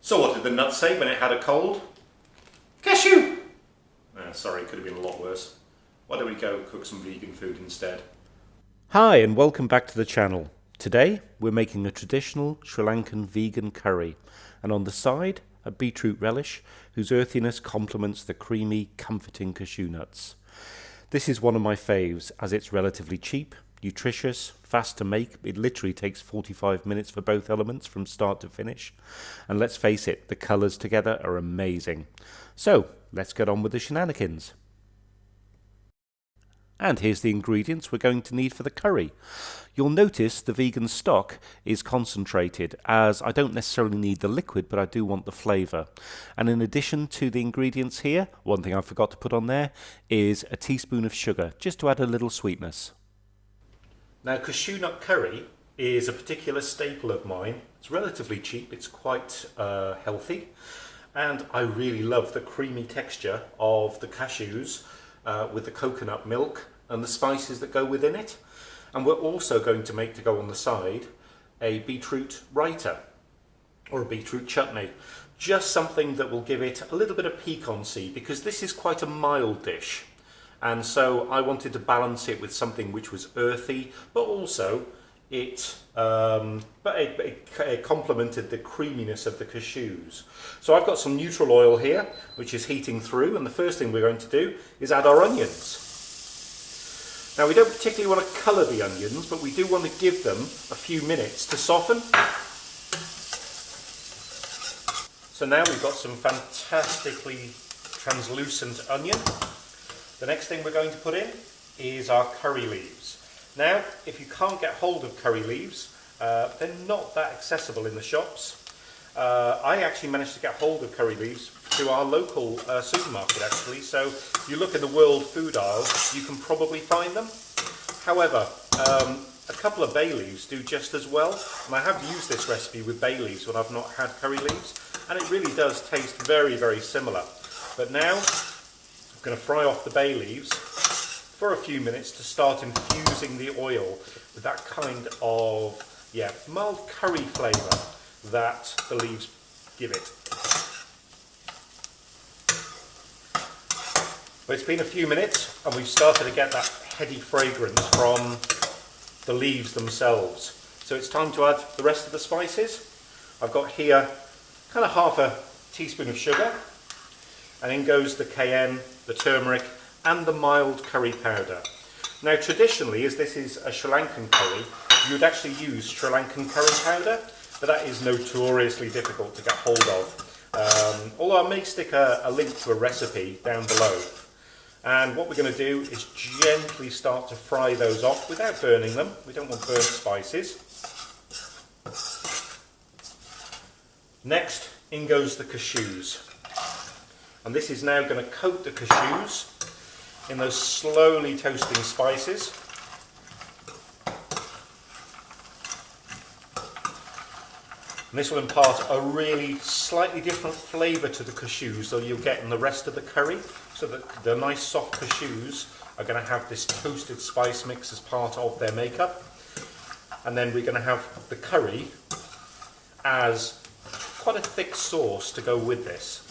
So what did the nut say when it had a cold? Cashew! Sorry, could have been a lot worse. Why don't we go cook some vegan food instead? Hi and welcome back to the channel. Today we're making a traditional Sri Lankan vegan curry, and on the side a beetroot relish whose earthiness complements the creamy, comforting cashew nuts. This is one of my faves as it's relatively cheap, nutritious, fast to make. It literally takes 45 minutes for both elements from start to finish. And let's face it, the colours together are amazing. So let's get on with the shenanigans. And here's the ingredients we're going to need for the curry. You'll notice the vegan stock is concentrated, as I don't necessarily need the liquid, but I do want the flavour. And in addition to the ingredients here, one thing I forgot to put on there is a teaspoon of sugar, just to add a little sweetness. Now, cashew nut curry is a particular staple of mine. It's relatively cheap, it's quite healthy, and I really love the creamy texture of the cashews with the coconut milk and the spices that go within it. And we're also going to make, to go on the side, a beetroot raita or a beetroot chutney. Just something that will give it a little bit of piquancy, because this is quite a mild dish. And so I wanted to balance it with something which was earthy, but also it complemented the creaminess of the cashews. So I've got some neutral oil here, which is heating through, and the first thing we're going to do is add our onions. Now, we don't particularly want to colour the onions, but we do want to give them a few minutes to soften. So now we've got some fantastically translucent onion. The next thing we're going to put in is our curry leaves. Now, if you can't get hold of curry leaves, they're not that accessible in the shops. I actually managed to get hold of curry leaves through our local supermarket, actually. So if you look in the world food aisle, you can probably find them. However, a couple of bay leaves do just as well. And I have used this recipe with bay leaves when I've not had curry leaves, and it really does taste very, very similar. But now I'm going to fry off the bay leaves for a few minutes to start infusing the oil with that kind of, mild curry flavour that the leaves give it. But it's been a few minutes and we've started to get that heady fragrance from the leaves themselves. So it's time to add the rest of the spices. I've got here kind of half a teaspoon of sugar, and in goes the cayenne, the turmeric, and the mild curry powder. Now, traditionally, as this is a Sri Lankan curry, you would actually use Sri Lankan curry powder, but that is notoriously difficult to get hold of. Although I may stick a link to a recipe down below. And what we're going to do is gently start to fry those off without burning them. We don't want burnt spices. Next, in goes the cashews. And this is now going to coat the cashews in those slowly toasting spices. And this will impart a really slightly different flavour to the cashews than you'll get in the rest of the curry. So that the nice soft cashews are going to have this toasted spice mix as part of their makeup. And then we're going to have the curry as quite a thick sauce to go with this.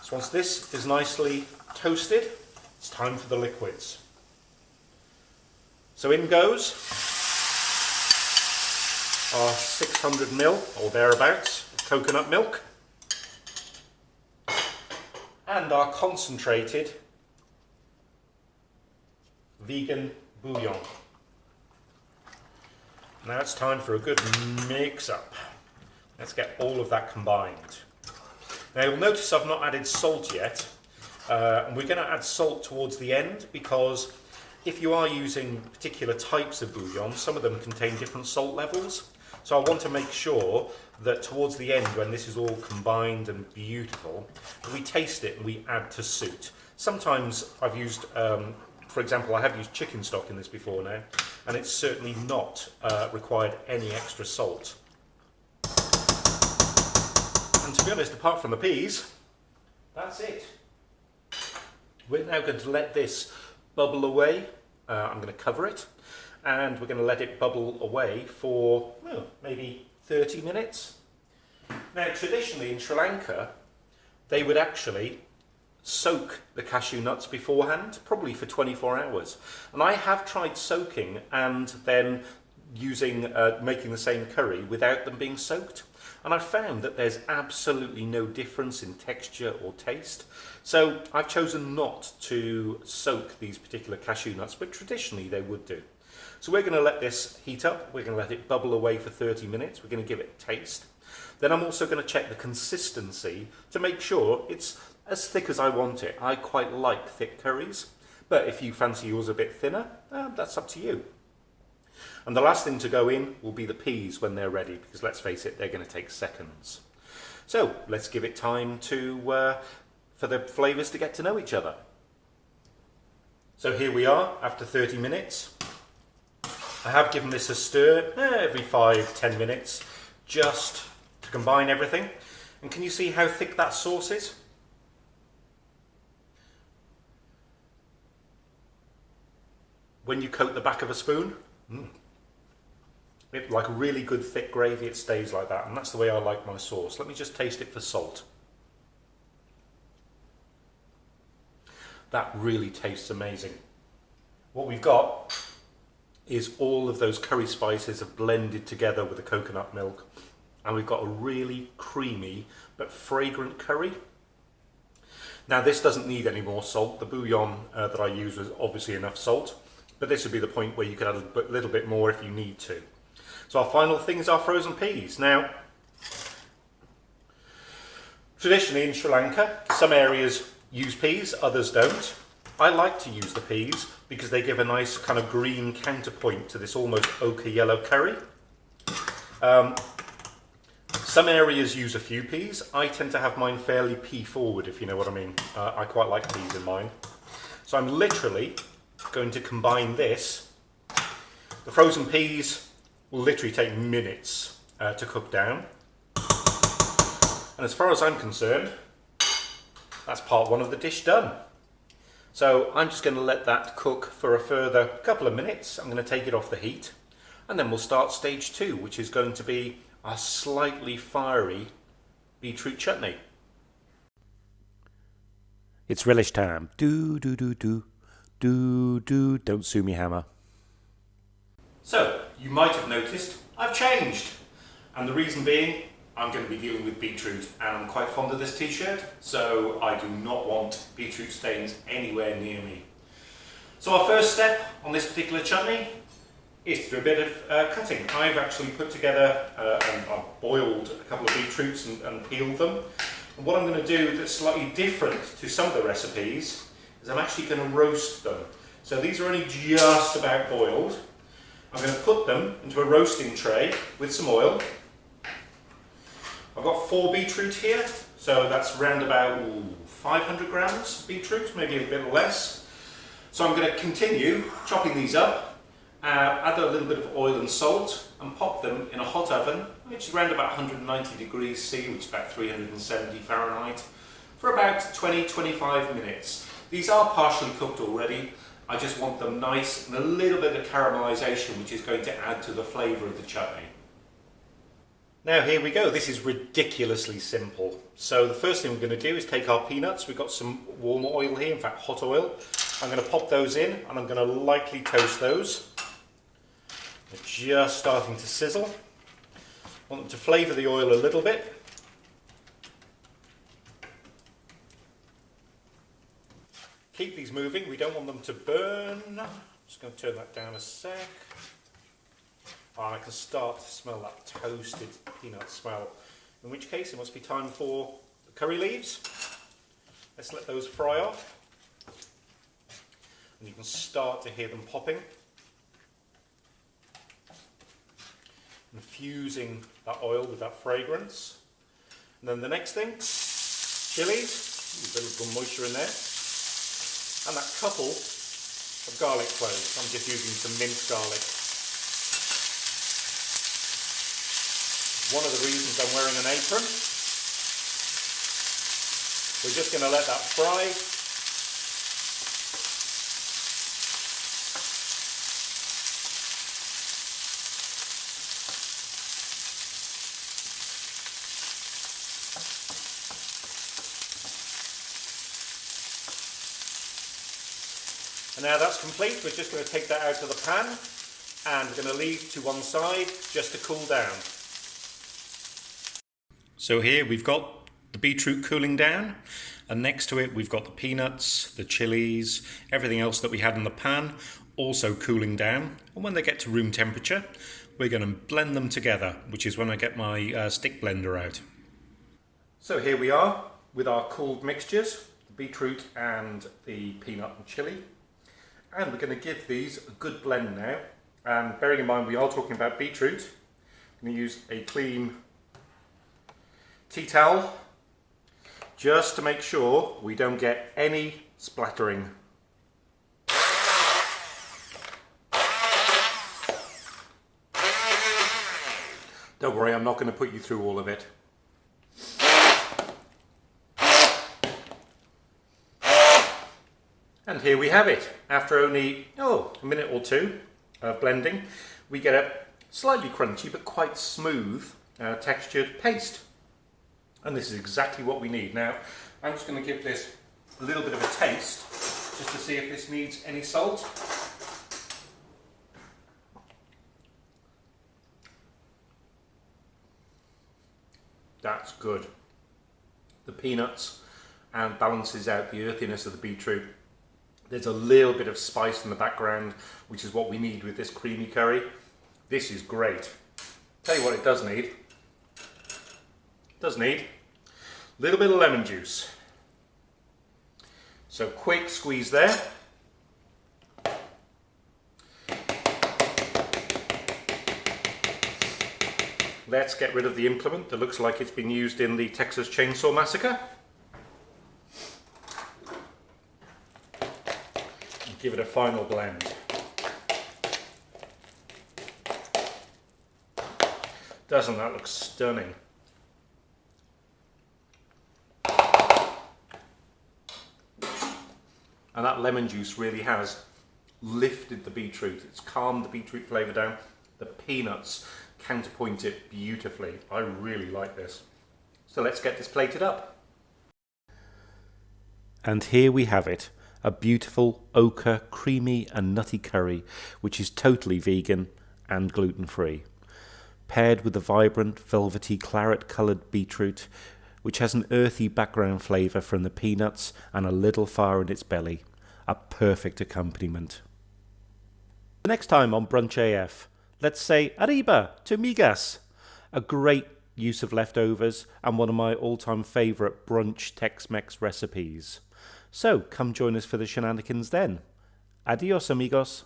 So once this is nicely toasted, it's time for the liquids. So in goes our 600ml or thereabouts of coconut milk, and our concentrated vegan bouillon. Now it's time for a good mix up. Let's get all of that combined. Now you'll notice I've not added salt yet, and we're going to add salt towards the end, because if you are using particular types of bouillon, some of them contain different salt levels. So I want to make sure that towards the end, when this is all combined and beautiful, that we taste it and we add to suit. Sometimes I've used, for example, I have used chicken stock in this before now, and it's certainly not required any extra salt. And to be honest, apart from the peas, that's it. We're now going to let this bubble away. I'm going to cover it, and we're going to let it bubble away for maybe 30 minutes. Now, traditionally in Sri Lanka, they would actually soak the cashew nuts beforehand, probably for 24 hours. And I have tried soaking and then making the same curry without them being soaked. And I've found that there's absolutely no difference in texture or taste. So I've chosen not to soak these particular cashew nuts, but traditionally they would do. So we're going to let this heat up. We're going to let it bubble away for 30 minutes. We're going to give it a taste. Then I'm also going to check the consistency to make sure it's as thick as I want it. I quite like thick curries, but if you fancy yours a bit thinner, that's up to you. And the last thing to go in will be the peas when they're ready, because let's face it, they're going to take seconds. So let's give it time for the flavours to get to know each other. So here we are after 30 minutes. I have given this a stir every 5-10 minutes just to combine everything. And can you see how thick that sauce is? When you coat the back of a spoon, like a really good thick gravy, it stays like that, and that's the way I like my sauce. Let me just taste it for salt. That really tastes amazing. What we've got is all of those curry spices have blended together with the coconut milk, and we've got a really creamy but fragrant curry. Now this doesn't need any more salt. The bouillon that I used was obviously enough salt, but this would be the point where you could add a little bit more if you need to. So our final thing is our frozen peas. Now, traditionally in Sri Lanka, some areas use peas, others don't. I like to use the peas because they give a nice kind of green counterpoint to this almost ochre yellow curry. Some areas use a few peas. I tend to have mine fairly pea forward, if you know what I mean. I quite like peas in mine. So I'm literally going to combine this. The frozen peas will literally take minutes to cook down. And as far as I'm concerned, that's part one of the dish done. So I'm just going to let that cook for a further couple of minutes. I'm going to take it off the heat, and then we'll start stage two, which is going to be a slightly fiery beetroot chutney. It's relish time. Do, do, do, do. Do, do, don't sue me, Hammer. So, you might have noticed I've changed. And the reason being, I'm going to be dealing with beetroot, and I'm quite fond of this t-shirt, so I do not want beetroot stains anywhere near me. So our first step on this particular chutney is to do a bit of cutting. I've actually put together and I've boiled a couple of beetroots and peeled them. And what I'm going to do that's slightly different to some of the recipes is I'm actually going to roast them. So these are only just about boiled. I'm going to put them into a roasting tray with some oil. I've got 4 beetroot here, so that's around about 500 grams beetroot, maybe a bit less. So I'm going to continue chopping these up, add a little bit of oil and salt, and pop them in a hot oven, which is around about 190 degrees C, which is about 370 Fahrenheit, for about 20-25 minutes. These are partially cooked already. I just want them nice and a little bit of caramelization, which is going to add to the flavour of the chutney. Now here we go. This is ridiculously simple. So the first thing we're going to do is take our peanuts. We've got some warm oil here, in fact hot oil. I'm going to pop those in and I'm going to lightly toast those. They're just starting to sizzle. I want them to flavour the oil a little bit. Keep these moving, we don't want them to burn. I'm just going to turn that down a sec. Oh, I can start to smell that toasted peanut smell. In which case it must be time for the curry leaves. Let's let those fry off. And you can start to hear them popping. Infusing that oil with that fragrance. And then the next thing, chilies. A little moisture in there. And that couple of garlic cloves. I'm just using some minced garlic. One of the reasons I'm wearing an apron. We're just going to let that fry. And now that's complete, we're just going to take that out of the pan and we're going to leave to one side just to cool down. So here we've got the beetroot cooling down, and next to it we've got the peanuts, the chilies, everything else that we had in the pan also cooling down. And when they get to room temperature, we're going to blend them together, which is when I get my stick blender out. So here we are with our cooled mixtures, the beetroot and the peanut and chili. And we're going to give these a good blend now. And bearing in mind we are talking about beetroot, I'm going to use a clean tea towel just to make sure we don't get any splattering. Don't worry, I'm not going to put you through all of it. And here we have it. After only a minute or two of blending, we get a slightly crunchy but quite smooth textured paste. And this is exactly what we need. Now, I'm just going to give this a little bit of a taste just to see if this needs any salt. That's good. The peanuts and balances out the earthiness of the beetroot. There's a little bit of spice in the background, which is what we need with this creamy curry. This is great. Tell you what it does need. It does need a little bit of lemon juice. So quick squeeze there. Let's get rid of the implement that looks like it's been used in the Texas Chainsaw Massacre. And give it a final blend. Doesn't that look stunning? And that lemon juice really has lifted the beetroot. It's calmed the beetroot flavour down. The peanuts counterpoint it beautifully. I really like this. So let's get this plated up. And here we have it, a beautiful ochre, creamy and nutty curry, which is totally vegan and gluten-free. Paired with the vibrant, velvety, claret-coloured beetroot, which has an earthy background flavour from the peanuts and a little fire in its belly. A perfect accompaniment. Next time on Brunch AF, let's say arriba to migas, a great use of leftovers and one of my all-time favourite brunch Tex-Mex recipes. So come join us for the shenanigans then. Adios amigos.